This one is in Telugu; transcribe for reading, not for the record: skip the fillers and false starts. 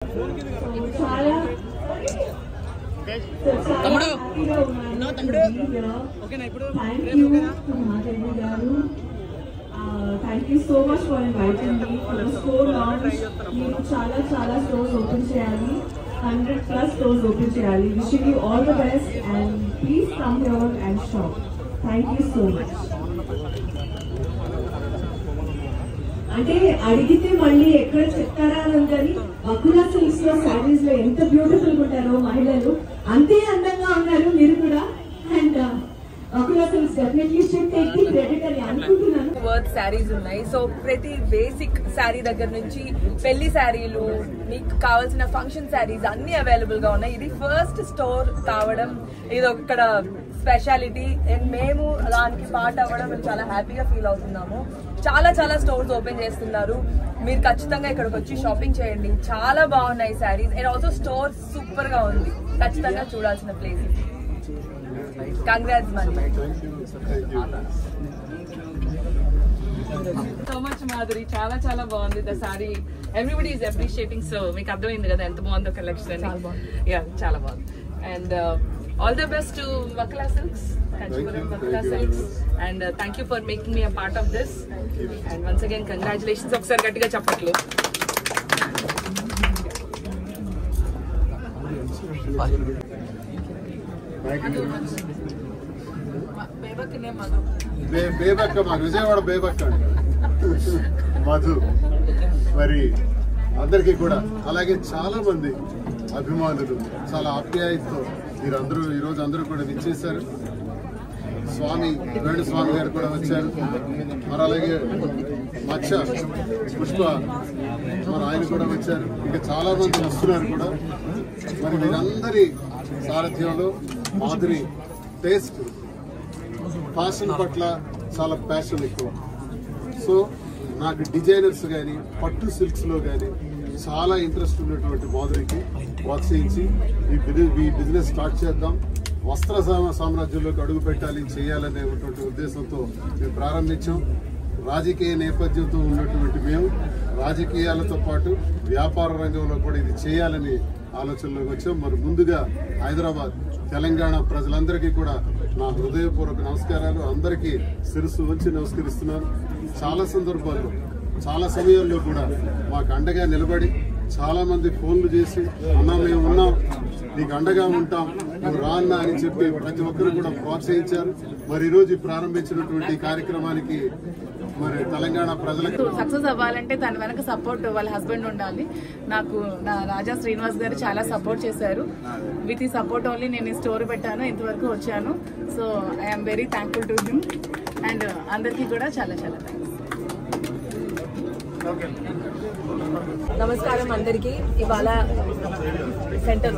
Thank you so much for inviting me for the store launch. Chala stores open cheyali, 100+ stores open cheyali. Wishing you all the best and please come here and shop. Thank you so much. అంటే అడిగితే మళ్ళీ ఎక్కడ చెప్తారా అని ఉందని వకులా సిల్క్స్ లో సారీస్ లో ఎంత బ్యూటిఫుల్ గా ఉంటారో మహిళలు అంతే అందంగా ఉన్నారు మీరు కూడా. And Vakula silks definitely should take the credit అని అనుకుంటున్నాను. వర్త్ శారీస్ ఉన్నాయి. సో ప్రతి బేసిక్ శారీ దగ్గర నుంచి పెళ్లి శారీలు, మీకు కావాల్సిన ఫంక్షన్ శారీస్ అన్ని అవైలబుల్ గా ఉన్నాయి. ఇది ఫస్ట్ స్టోర్ కావడం ఇది ఇక్కడ స్పెషాలిటీ. అండ్ మేము దానికి పార్ట్ అవ్వడం మేము చాలా హ్యాపీగా ఫీల్ అవుతున్నాము. చాలా స్టోర్స్ ఓపెన్ చేస్తున్నారు. మీరు ఖచ్చితంగా ఇక్కడికి వచ్చి షాపింగ్ చేయండి. చాలా బాగున్నాయి saris. And also store super గా ఉంది. ఖచ్చితంగా చూడాల్సిన place. Congrats so much Madhuri. చాలా బాగుంది the sorry. Everybody is appreciating. So మీకు అర్థమైంది కదా ఎంత బాగుందో కలెక్షన్. చాలా బాగుంది. And all the best to Vakula Silks, Kanchipuram Vakula Silks, and thank you for making me a part of this. And once again congratulations. Okkar gattiga chappatlu. Bebakne Madhu. Bebakka ma Vijayawada Bebakka Madhu. మరి అందరికీ కూడా అలాగే చాలా మంది అభిమానులు చాలా ఆప్యాయతతో మీరందరూ ఈరోజు అందరూ కూడా విచ్చేశారు. స్వామి వేణుస్వామి గారు కూడా వచ్చారు. మరి అలాగే మచ్చ పుష్ప మరి ఆయన కూడా వచ్చారు. ఇంకా చాలా మంది వస్తున్నారు కూడా. మరి మీరందరి సారథ్యంలో మాధురి టేస్ట్ ఫ్యాషన్ పట్ల చాలా ప్యాషన్ ఎక్కువ. సో నాకు డిజైనర్స్ కానీ పట్టు సిల్క్స్లో కానీ చాలా ఇంట్రెస్ట్ ఉన్నటువంటి మాధురికి ప్రోత్సహించి ఈ బిజినెస్ స్టార్ట్ చేద్దాం, వస్త్ర సామ్రాజ్యంలోకి అడుగు పెట్టాలి, చేయాలనేటువంటి ఉద్దేశంతో మేము ప్రారంభించాం. రాజకీయ నేపథ్యంతో ఉన్నటువంటి మేము రాజకీయాలతో పాటు వ్యాపార రంగంలో కూడా ఇది చేయాలని ఆలోచనలోకి వచ్చాం. మరి ముందుగా హైదరాబాద్ తెలంగాణ ప్రజలందరికీ కూడా నా హృదయపూర్వక నమస్కారాలు. అందరికీ శిరస్సు వంచి నమస్కరిస్తున్నాను. చాలా సందర్భాల్లో చాలా సమయాల్లో కూడా మాకు అండగా నిలబడి చాలా మంది ఫోన్లు చేసి అన్నా మేము ఉన్నాం, నీకు అండగా ఉంటాం, నువ్వు రా అన్నా అని చెప్పి ప్రతి ఒక్కరు కూడా ప్రోత్సహించారు. మరి ఈరోజు ప్రారంభించినటువంటి కార్యక్రమానికి మరి తెలంగాణ ప్రజలకు సక్సెస్ అవ్వాలంటే దాని వెనక సపోర్ట్ వాళ్ళ హస్బెండ్ ఉండాలి. నాకు నా రాజా శ్రీనివాస్ గారు చాలా సపోర్ట్ చేశారు. విత్ ఈ సపోర్ట్ ఓన్లీ నేను ఈ స్టోర్ పెట్టాను, ఇంతవరకు వచ్చాను. So I'm very thankful to him. And అందరికీ కూడా చాలా థ్యాంక్స్. నమస్కారం అందరికి. ఇవాళ సెంటర్